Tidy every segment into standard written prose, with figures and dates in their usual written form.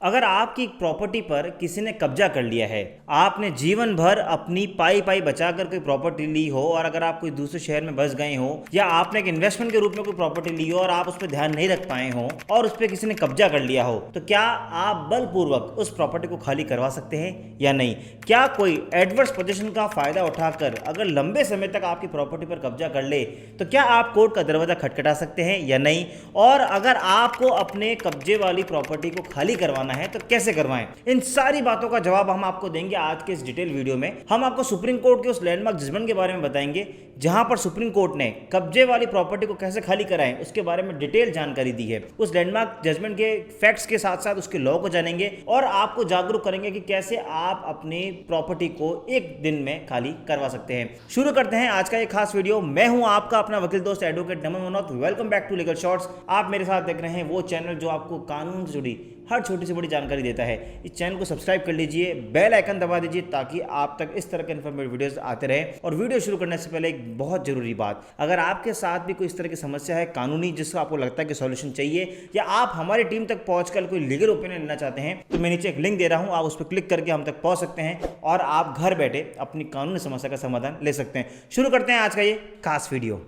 अगर आपकी प्रॉपर्टी पर किसी ने कब्जा कर लिया है, आपने जीवन भर अपनी पाई पाई बचा कर कोई प्रॉपर्टी ली हो, और अगर आप कोई दूसरे शहर में बस गए हो या आपने एक इन्वेस्टमेंट के रूप में कोई प्रॉपर्टी ली हो और आप उस पर ध्यान नहीं रख पाए हो और उस पर किसी ने कब्जा कर लिया हो, तो क्या आप बलपूर्वक उस प्रॉपर्टी को खाली करवा सकते हैं या नहीं? क्या कोई एडवर्स पोजीशन का फायदा उठाकर अगर लंबे समय तक आपकी प्रॉपर्टी पर कब्जा कर ले तो क्या आप कोर्ट का दरवाजा खटखटा सकते हैं या नहीं? और अगर आपको अपने कब्जे वाली प्रॉपर्टी को खाली करवाना है तो कैसे करवाएं? इन सारी बातों का जवाब हम आपको देंगे आज के इस डिटेल वीडियो में। हम आपको सुप्रीम कोर्ट के उस लैंडमार्क जजमेंट के बारे में बताएंगे जहां पर सुप्रीम कोर्ट ने कब्जे वाली प्रॉपर्टी को कैसे खाली कराएं उसके बारे में डिटेल जानकारी दी है। उस लैंडमार्क जजमेंट के फैक्ट्स के साथ साथ उसके लॉ को जानेंगे और आपको जागरूक करेंगे कि कैसे आप अपनी प्रॉपर्टी को एक दिन में खाली करवा सकते हैं। शुरू करते हैं आज का ये खास वीडियो। मैं हूं आपका अपना वकील दोस्त advocate Naman Manot. Welcome back to legal shorts. आप मेरे साथ देख रहे हैं वो चैनल जो आपको कानून से जुड़ी हर छोटी से बड़ी जानकारी देता है। इस चैनल को सब्सक्राइब कर लीजिए, बेल आइकन दबा दीजिए ताकि आप तक इस तरह के इन्फॉर्मेटिव वीडियोस आते रहें। और वीडियो शुरू करने से पहले एक बहुत जरूरी बात, अगर आपके साथ भी कोई इस तरह की समस्या है कानूनी जिसका आपको लगता है कि सॉल्यूशन चाहिए या आप हमारी टीम तक पहुंचकर कोई लीगल ओपिनियन लेना चाहते हैं तो मैं नीचे एक लिंक दे रहा हूं, आप उस पर क्लिक करके हम तक पहुंच सकते हैं और आप घर बैठे अपनी कानूनी समस्या का समाधान ले सकते हैं। शुरू करते हैं आज का ये खास वीडियो।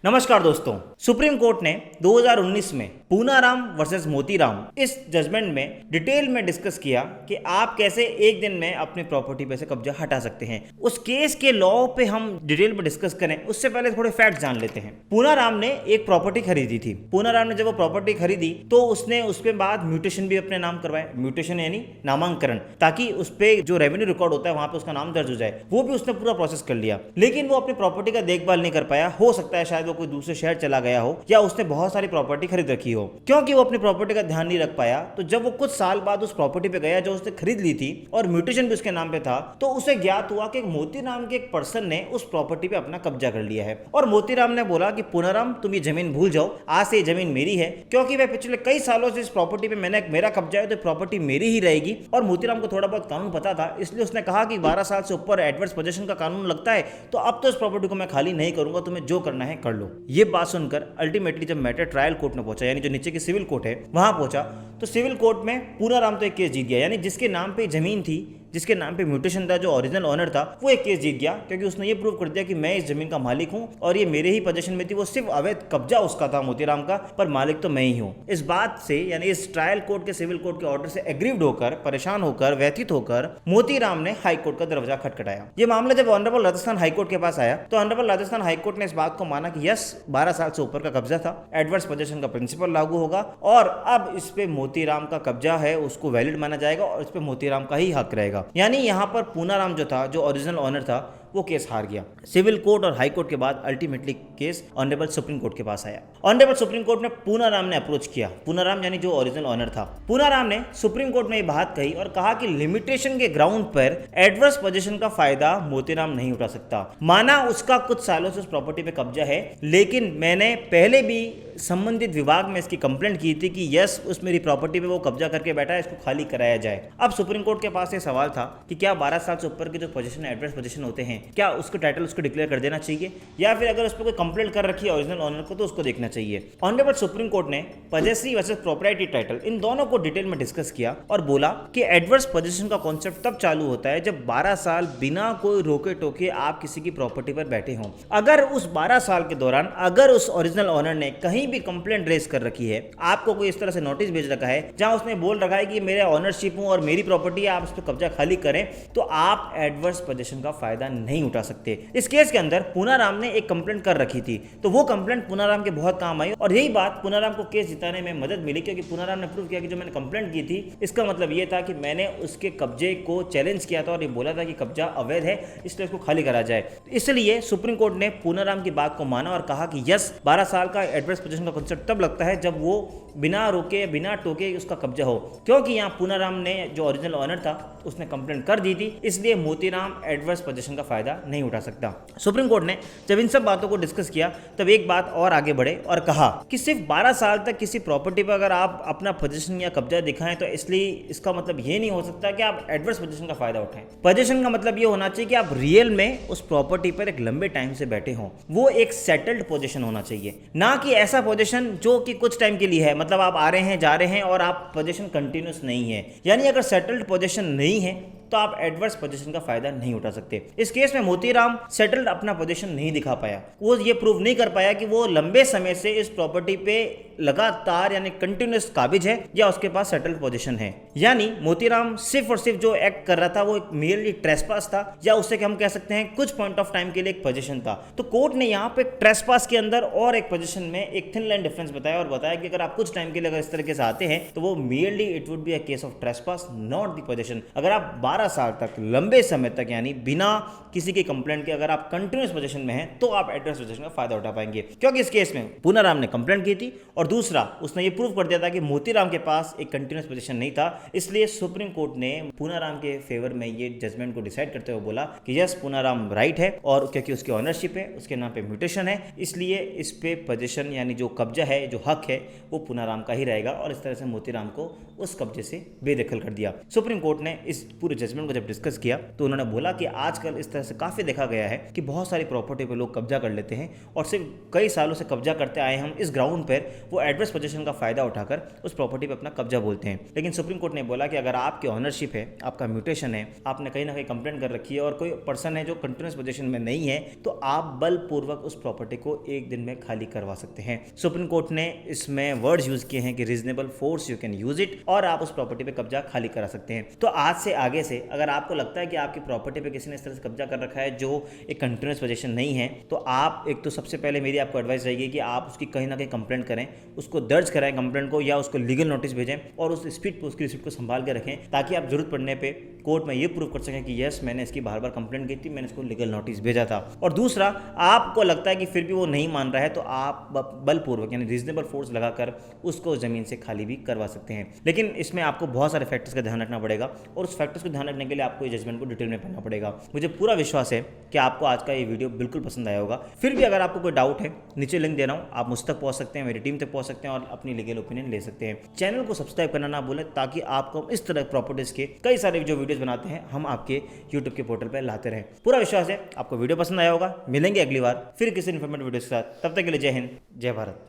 नमस्कार दोस्तों, सुप्रीम कोर्ट ने 2019 में पूनाराम वर्सेस मोतीराम इस जजमेंट में डिटेल में डिस्कस किया कि आप कैसे एक दिन में अपनी प्रॉपर्टी पे से कब्जा हटा सकते हैं। उस केस के लॉ पे हम डिटेल में डिस्कस करें उससे पहले थोड़े फैक्ट जान लेते हैं। पूनाराम ने एक प्रॉपर्टी खरीदी थी। पूनाराम ने जब वो प्रॉपर्टी खरीदी तो उसने उसके बाद म्यूटेशन भी अपने नाम करवाया। म्यूटेशन यानी नामांकरण, ताकि उस पे जो रेवेन्यू रिकॉर्ड होता है वहां पे उसका नाम दर्ज हो जाए। वो भी उसने पूरा प्रोसेस कर लिया, लेकिन वो अपनी प्रॉपर्टी का देखभाल नहीं कर पाया। हो सकता है शायद कोई दूसरे शहर चला गया हो या उसने बहुत सारी प्रॉपर्टी खरीद रखी हो। क्योंकि वो अपनी प्रॉपर्टी का ध्यान नहीं रख पाया तो जब वो कुछ साल बाद उस प्रॉपर्टी पे गया जो उसने खरीद ली थी और म्यूटेशन भी उसके नाम पे था, तो उसे ज्ञात हुआ कि मोती नाम के एक पर्सन ने उस प्रॉपर्टी पे अपना कब्जा कर लिया है। और मोतीराम ने बोला कि पूनाराम तुम ये जमीन भूल जाओ, आज से ये जमीन मेरी है, क्योंकि वह पिछले कई सालों से इस प्रॉपर्टी पे मेरा कब्जा है तो प्रॉपर्टी मेरी ही रहेगी। और मोतीराम को थोड़ा बहुत कानून पता था, इसलिए उसने कहा कि 12 साल से ऊपर एडवर्स पोजीशन का कानून लगता है तो अब तो इस प्रॉपर्टी को मैं खाली नहीं करूंगा, तुम्हें जो करना है कर लो। ये बात सुनकर अल्टीमेटली जब मैटर ट्रायल कोर्ट में पहुंचा, यानी जो नीचे की सिविल कोर्ट है वहां पहुंचा, तो सिविल कोर्ट में पूनाराम तो एक केस जीत गया। यानी जिसके नाम पे जमीन थी, जिसके नाम पे म्यूटेशन था, जो ओरिजिनल ओनर था, वो एक केस जीत गया क्योंकि उसने ये प्रूव कर दिया कि मैं इस जमीन का मालिक हूं और ये मेरे ही पोजीशन में थी। वो सिर्फ अवैध कब्जा उसका था मोतीराम का, पर मालिक तो मैं ही हूं। इस बात से, यानी इस ट्रायल कोर्ट के सिविल कोर्ट के ऑर्डर से एग्रीव्ड होकर, परेशान होकर, व्यथित होकर मोतीराम ने हाई कोर्ट का दरवाजा खटखटाया। ये मामला जब ऑनरेबल राजस्थान हाईकोर्ट के पास आया तो ऑनरेबल राजस्थान हाईकोर्ट ने इस बात को माना कि यस, 12 साल से ऊपर का कब्जा था, एडवर्स पोजीशन का प्रिंसिपल लागू होगा और अब इस पे मोतीराम का कब्जा है उसको वैलिड माना जाएगा और इस पे मोतीराम का ही हक रहेगा। यानी यहां पर पूनाराम जो था, जो ओरिजिनल ओनर था, वो केस हार गया। सिविल कोर्ट और हाई कोर्ट के बाद ultimately case honourable supreme court के पास आया। ऑनरेबल सुप्रीम कोर्ट में पूनाराम ने अप्रोच किया। पूनाराम यानी जो ओरिजिनल ओनर था, पूनाराम ने सुप्रीम कोर्ट में ये बात कही और कहा कि लिमिटेशन के ग्राउंड पर एडवर्स पोजीशन का फायदा मोतीराम नहीं उठा सकता। माना उसका कुछ सालों से उस प्रॉपर्टी पे कब्जा है, लेकिन मैंने पहले भी संबंधित विभाग में इसकी कंप्लेंट की थी कि यस, उस मेरी प्रॉपर्टी पे वो कब्जा करके बैठा है, इसको खाली कराया जाए। अब सुप्रीम कोर्ट के पास ये सवाल था कि क्या 12 साल से ऊपर के जो पोजीशन एडवर्स पोजीशन होते हैं, क्या उसको टाइटल उसको डिक्लेयर कर देना चाहिए या फिर अगर उस पर कोई कंप्लेंट कर रखी है ओरिजिनल ओनर को तो उसको देखना चाहिए। ऑनरेबल सुप्रीम कोर्ट ने पजेसरी वर्सेस प्रॉपर्टी टाइटल, इन दोनों को डिटेल में डिस्कस किया और बोला कि एडवर्स पोजीशन का कॉन्सेप्ट तब चालू होता है जब 12 साल बिना कोई रोके टोके आप किसी की प्रॉपर्टी पर बैठे हों। अगर उस 12 साल के दौरान अगर उस ओरिजिनल ओनर ने कहीं भी कंप्लेंट रेज कर रखी है, आपको कोई इस तरह से नोटिस भेज रखा है जहां उसने बोल रखा है कि मेरा ओनरशिप हूं और मेरी प्रॉपर्टी है, आप उस पर कब्जा खाली करें, तो आप एडवर्स पोजीशन का फायदा नहीं उठा सकते। इस केस के अंदर पूनाराम ने एक कंप्लेंट कर रखी थी, तो वो कंप्लेंट पूनाराम के बहुत काम आई और यही बात पूनाराम को केस जिताने में मदद मिली, क्योंकि पूनाराम ने प्रूव किया कि जो मैंने कंप्लेंट की थी इसका मतलब ये था कि मैंने उसके कब्जे को चैलेंज किया था और ये बोला था कि कब्जा अवैध है, इसलिए उसको खाली करा जाए। इसलिए सुप्रीम कोर्ट ने पूनाराम की बात को माना और कहा कि यस, 12 साल का एडवर्स पोजीशन का कॉन्सेप्ट तब लगता है जब वो बिना रोके बिना टोके उसका कब्जा हो। क्योंकि यहाँ पूनाराम ने, जो ओरिजिनल ओनर था, उसने कंप्लेंट कर दी थी, इसलिए मोतीराम एडवर्स पोजीशन का फायदा फायदा नहीं उठा सकता। सुप्रीम कोर्ट ने जब इन सब बातों को डिस्कस किया तब एक बात और आगे बढ़े और कहा कि सिर्फ 12 साल तक किसी प्रॉपर्टी पर अगर आप अपना पोजीशन या कब्जा दिखाएं तो इसलिए इसका मतलब ये नहीं हो सकता कि आप एडवर्स पोजीशन का फायदा उठाएं। पोजीशन का मतलब ये होना चाहिए कि आप रियल में उस प्रॉपर्टी पर एक लंबे टाइम से बैठे हों, वो एक सेटल्ड पोजीशन होना चाहिए, ना कि ऐसा पोजीशन जो कि कुछ टाइम के लिए है, मतलब आप आ रहे हैं जा रहे हैं और आप पोजीशन कंटिन्यूस नहीं है। यानी अगर सेटल्ड पोजीशन नहीं है तो आप एडवर्स पोजीशन का फायदा नहीं उठा सकते। इस केस में मोतीराम सेटल्ड अपना पोजीशन नहीं दिखा पाया, वो ये प्रूव नहीं कर पाया कि वो लंबे समय से इस प्रॉपर्टी पे लगातार यानी कंटिन्यूस काबिज है या उसके पास सेटल्ड पोजीशन है। यानी मोतीराम सिर्फ और सिर्फ जो एक्ट कर रहा था वो एक मेयरली ट्रेसपास था, या उससे हम कह सकते हैं कुछ पॉइंट ऑफ टाइम के लिए एक पोजीशन था। तो कोर्ट ने यहाँ पे ट्रेसपास के अंदर और एक पोजीशन में एक थिन लाइन डिफरेंस बताया और बताया कि अगर आप कुछ टाइम के लिए अगर इस तरीके से आते हैं तो वो merely it would be a case of trespass not the position. अगर आप 12 साल तक लंबे समय तक यानी बिना किसी की कंप्लेंट के अगर आप कंटिन्यूस पोजीशन में हैं तो आप एडवर्स पोजीशन का फायदा उठा पाएंगे, क्योंकि इस केस में पूनाराम ने कंप्लेंट की थी और दूसरा उसने ये प्रूव कर दिया था कि मोतीराम के पास एक कंटिन्यूस पोजीशन नहीं था। इसलिए सुप्रीम कोर्ट ने पूनाराम के फेवर में ये जजमेंट को डिसाइड करते हुए बोला कि यस पूनाराम राइट है, और क्योंकि उसकी ऑनरशिप है, उसके नाम पे म्यूटेशन है, इसलिए इस पे पोजीशन यानी जो कब्जा है, जो हक है, वो पूनाराम का ही रहेगा, और इस तरह से मोतीराम को उस कब्जे से बेदखल कर दिया। सुप्रीम कोर्ट ने इस पूरे जजमेंट को जब डिस्कस किया तो उन्होंने बोला कि आजकल इस तरह से काफी देखा गया है कि बहुत सारी प्रॉपर्टी पे लोग कब्जा कर लेते हैं और सिर्फ कई सालों से कब्जा करते आए हम इस ग्राउंड पर वो एडवर्स पोजीशन का फायदा उठाकर उस प्रॉपर्टी पे अपना कब्जा बोलते हैं। लेकिन सुप्रीम कोर्ट ने बोला कि अगर आपकी ऑनरशिप है, आपका म्यूटेशन है, आपने कहीं ना कहीं कंप्लेंट कर रखी है और कोई पर्सन है जो कंटिन्यूस पोजीशन में नहीं है, तो आप बलपूर्वक उस प्रॉपर्टी को एक दिन में खाली करवा सकते हैं। सुप्रीम कोर्ट ने इसमें वर्ड्स यूज किए हैं कि reasonable force you can use it, और आप उस प्रॉपर्टी पे कब्जा खाली करा सकते हैं। तो आज से आगे से अगर आपको लगता है कि आपकी प्रॉपर्टी पे किसी ने इस तरह से कब्जा कर रखा है जो एक कंटिन्यूस पोजीशन नहीं है, तो आप एक तो सबसे पहले मेरी आपको एडवाइस रहेगी कि आप उसकी कहीं ना कहीं कंप्लेंट करें, उसको दर्ज कराएं कंप्लेंट को, या उसको लीगल नोटिस भेजें और उस स्पीड पर उसकी रिसिप्ट को संभाल के रखें, ताकि आप जरूरत पड़ने पे कोर्ट में ये प्रूव कर सकें कि यस मैंने इसकी बार बार कंप्लेंट की थी, मैंने इसको लीगल नोटिस भेजा था। और दूसरा, आपको लगता है कि फिर भी वो नहीं मान रहा है तो आप बलपूर्वक यानी रीजनेबल फोर्स लगाकर उसको जमीन से खाली भी करवा सकते हैं। लेकिन इसमें आपको बहुत सारे फैक्टर्स का ध्यान रखना पड़ेगा, और उस फैक्टर्स को ध्यान रखने के लिए आपको ये जजमेंट को डिटेल में पढ़ना पड़ेगा। मुझे पूरा विश्वास है कि आपको आज का ये वीडियो बिल्कुल पसंद आया होगा। फिर भी अगर आपको कोई डाउट है, नीचे लिंक दे रहा हूँ, आप मुझ तक पहुंच सकते हैं, मेरी टीम तक पहुंच सकते हैं और अपनी लीगल ओपिनियन ले सकते हैं। चैनल को सब्सक्राइब करना ना भूलें, ताकि आपको इस तरह प्रॉपर्टीज के कई सारे जो वीडियोस बनाते हैं हम आपके यूट्यूब के पोर्टल पर लाते रहें। पूरा विश्वास है आपको वीडियो पसंद आया होगा। मिलेंगे अगली बार फिर किसी इन्फॉर्मेटिव वीडियो के साथ, तब तक के लिए जय हिंद, जय भारत।